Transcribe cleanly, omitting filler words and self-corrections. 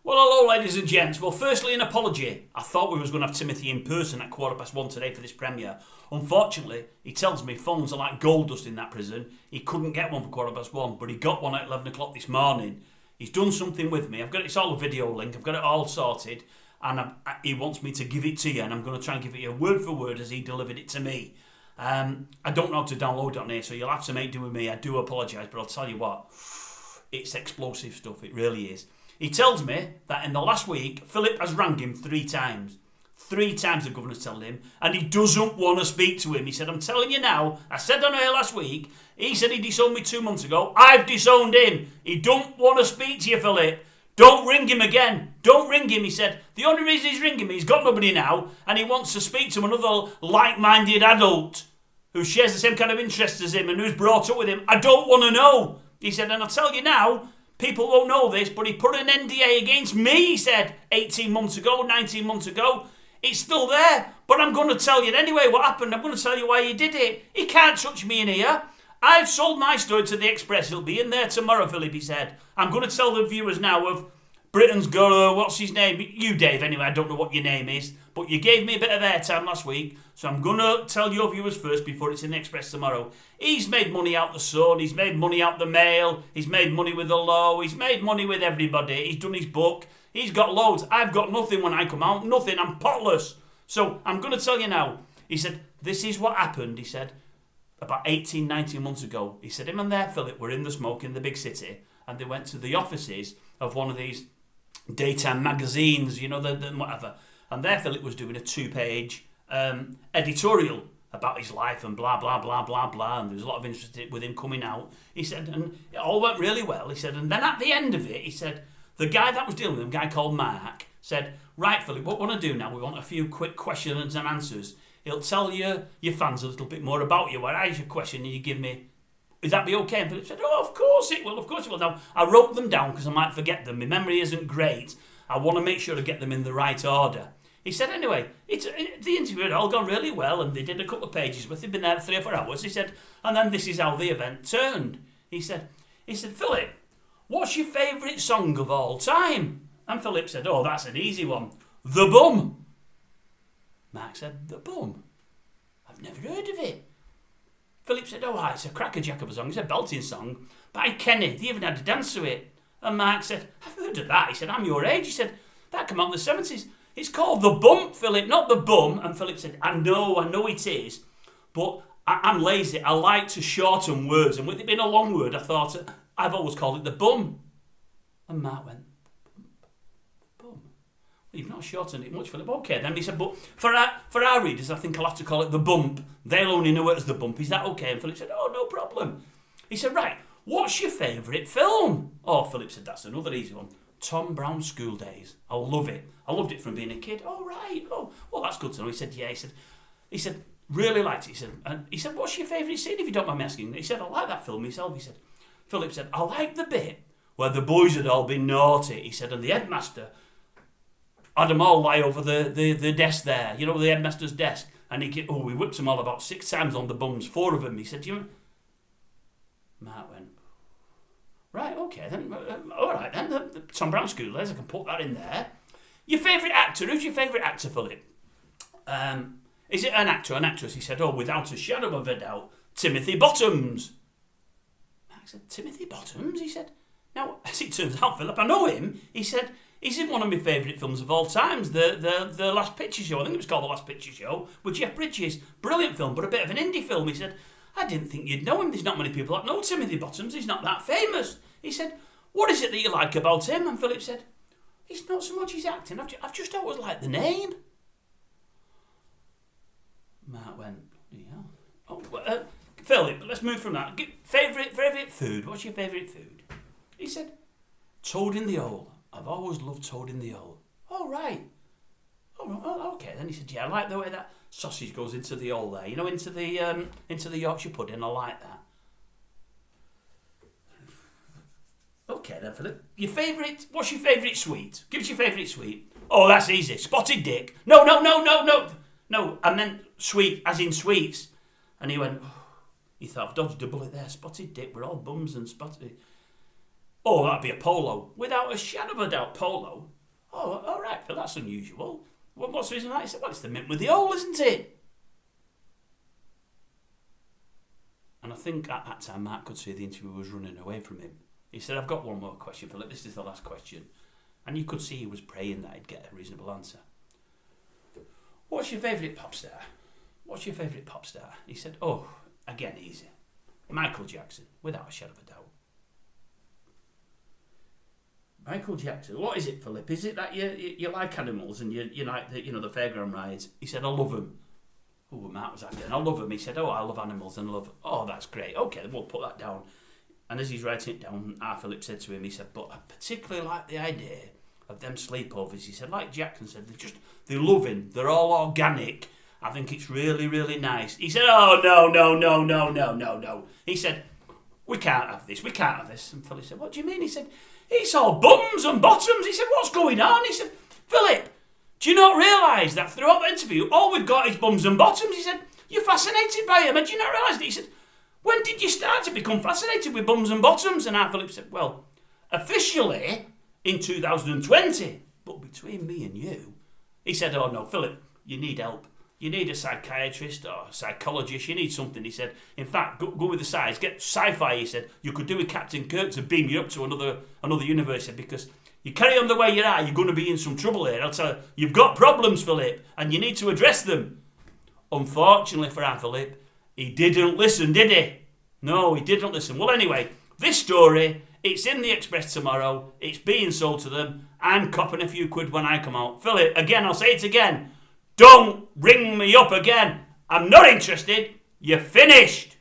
Well, hello, ladies and gents. Well, firstly, an apology. I thought we was going to have Timothy in person at 1:15 today for this premiere. Unfortunately, he tells me phones are like gold dust in that prison. He couldn't get one for 1:15, but he got one at 11 o'clock this morning. He's done something with me. It's all a video link. I've got it all sorted, and he wants me to give it to you, and I'm going to try and give it you word for word as he delivered it to me. I don't know how to download it on here, so you'll have to make do with me. I do apologise, but I'll tell you what, it's explosive stuff. It really is. He tells me that in the last week, Philip has rang him 3 times. 3 times the governor's telling him, and he doesn't want to speak to him. He said, I'm telling you now, I said on air last week, he said he disowned me 2 months ago. I've disowned him. He don't want to speak to you, Philip. Don't ring him again. Don't ring him, he said. The only reason he's ringing me, he's got nobody now, and he wants to speak to another like-minded adult who shares the same kind of interests as him and who's brought up with him. I don't want to know. He said, and I'll tell you now, people won't know this, but he put an NDA against me, he said, 18 months ago, 19 months ago. It's still there, but I'm going to tell you anyway what happened. I'm going to tell you why he did it. He can't touch me in here. I've sold my story to the Express. It'll be in there tomorrow, Philip, he said. I'm going to tell the viewers now of Britain's got, what's his name? You, Dave, anyway. I don't know what your name is, but you gave me a bit of airtime last week, so I'm going to tell your viewers first before it's in the Express tomorrow. He's made money out the Sun. He's made money out the Mail. He's made money with the Law. He's made money with everybody. He's done his book. He's got loads. I've got nothing when I come out. Nothing. I'm potless. So I'm going to tell you now. He said, this is what happened, he said, about 18, 19 months ago. He said, him and their Philip were in the smoke in the big city, and they went to the offices of one of these daytime magazines, you know, the whatever. And their Philip was doing a 2-page editorial about his life and blah, blah, blah, blah, blah. And there was a lot of interest with him coming out. He said, and it all went really well. He said, and then at the end of it, he said, the guy that was dealing with him, a guy called Mark, said, right, Philip, what we want to do now, we want a few quick questions and answers. He'll tell your fans a little bit more about you. Where I ask you a question and you give me, is that be okay? And Philip said, oh, of course it will, of course it will. Now, I wrote them down because I might forget them. My memory isn't great. I want to make sure to get them in the right order. He said, anyway, the interview had all gone really well, and they did a couple of pages with. They'd been there 3 or 4 hours. He said, and then this is how the event turned. He said, Philip, what's your favourite song of all time? And Philip said, oh, that's an easy one. The Bum. Mark said, The Bum? I've never heard of it. Philip said, oh, it's a crackerjack of a song. It's a belting song by Kenny. They even had to dance to it. And Mark said, I've heard of that. He said, I'm your age. He said, that came out in the 70s. It's called The Bump, Philip, not The Bum. And Philip said, I know it is. But I'm lazy. I like to shorten words. And with it being a long word, I thought, I've always called it The Bum. And Mark went, Bum? Well, you've not shortened it much, Philip. Okay, then he said, but for our readers, I think I'll have to call it The Bump. They'll only know it as The Bump. Is that okay? And Philip said, oh, no problem. He said, right, what's your favourite film? Oh, Philip said, that's another easy one. Tom Brown's School Days. I love it. I loved it from being a kid. Oh, right. Oh, well, that's good to know. He said, yeah. He said, really liked it. He said, what's your favourite scene, if you don't mind me asking? He said, I like that film myself. He said, Philip said, I like the bit where the boys had all been naughty. He said, and the headmaster had them all lie over the desk there. You know, the headmaster's desk. And we whipped them all about 6 times on the bums. 4 of them. He said, do you... Mark went, right, okay, then, all right, then, the Tom Brown School Days, I can put that in there. Your favourite actor? Who's your favourite actor, Philip? Is it an actor or an actress? He said, oh, without a shadow of a doubt, Timothy Bottoms. Mark said, Timothy Bottoms? He said, now, as it turns out, Philip, I know him. He said, he's in one of my favourite films of all times, the Last Picture Show. I think it was called The Last Picture Show, with Jeff Bridges. Brilliant film, but a bit of an indie film. He said, I didn't think you'd know him. There's not many people that know Timothy Bottoms. He's not that famous. He said, what is it that you like about him? And Philip said, it's not so much his acting. I've just always liked the name. Mark went, yeah. Oh, Philip, let's move from that. Favourite food. What's your favourite food? He said, toad in the hole. I've always loved toad in the hole. Oh, right. Oh, okay. Then he said, yeah, I like the way that sausage goes into the hole there. You know, into the Yorkshire pudding. I like that. Okay then, Philip. What's your favourite sweet? Give us your favourite sweet. Oh, that's easy. Spotted dick. No. No, I meant sweet, as in sweets. And he went, he thought, I've dodged a bullet there. Spotted dick, we're all bums and spotted. Oh, that'd be a polo. Without a shadow of a doubt, polo. Oh, all right, Phil, that's unusual. What's the reason for that? He said, well, it's the mint with the hole, isn't it? And I think at that time Mark could see the interview was running away from him. He said, I've got one more question, Philip. This is the last question. And you could see he was praying that he'd get a reasonable answer. What's your favourite pop star? What's your favourite pop star? He said, oh, again, easy. Michael Jackson, without a shadow of a doubt. Michael Jackson. What is it, Philip? Is it that you like animals and you like the fairground rides? He said, I love them. Oh, Matt was acting. I love them. He said, oh, I love animals and I love... Oh, that's great. Okay, then we'll put that down. And as he's writing it down, Philip said to him, he said, but I particularly like the idea of them sleepovers. He said, like Jackson said, they're loving. They're all organic. I think it's really, really nice. He said, oh, no. He said, we can't have this. And Philip said, what do you mean? He said, it's all bums and bottoms. He said, what's going on? He said, Philip, do you not realise that throughout the interview, all we've got is bums and bottoms? He said, you're fascinated by him, and do you not realise it? He said, when did you start to become fascinated with bums and bottoms? And Philip said, well, officially in 2020. But between me and you, he said, oh no, Philip, you need help. You need a psychiatrist or a psychologist. You need something. He said, in fact, go with the size. Get sci-fi, he said. You could do with Captain Kirk to beam you up to another universe. He said, because you carry on the way you are, you're going to be in some trouble here. I'll tell you, you've got problems, Philip, and you need to address them. Unfortunately for Philip, he didn't listen, did he? No, he didn't listen. Well, anyway, this story, it's in the Express tomorrow. It's being sold to them. I'm copping a few quid when I come out. Philip, again, I'll say it again. Don't ring me up again. I'm not interested. You're finished.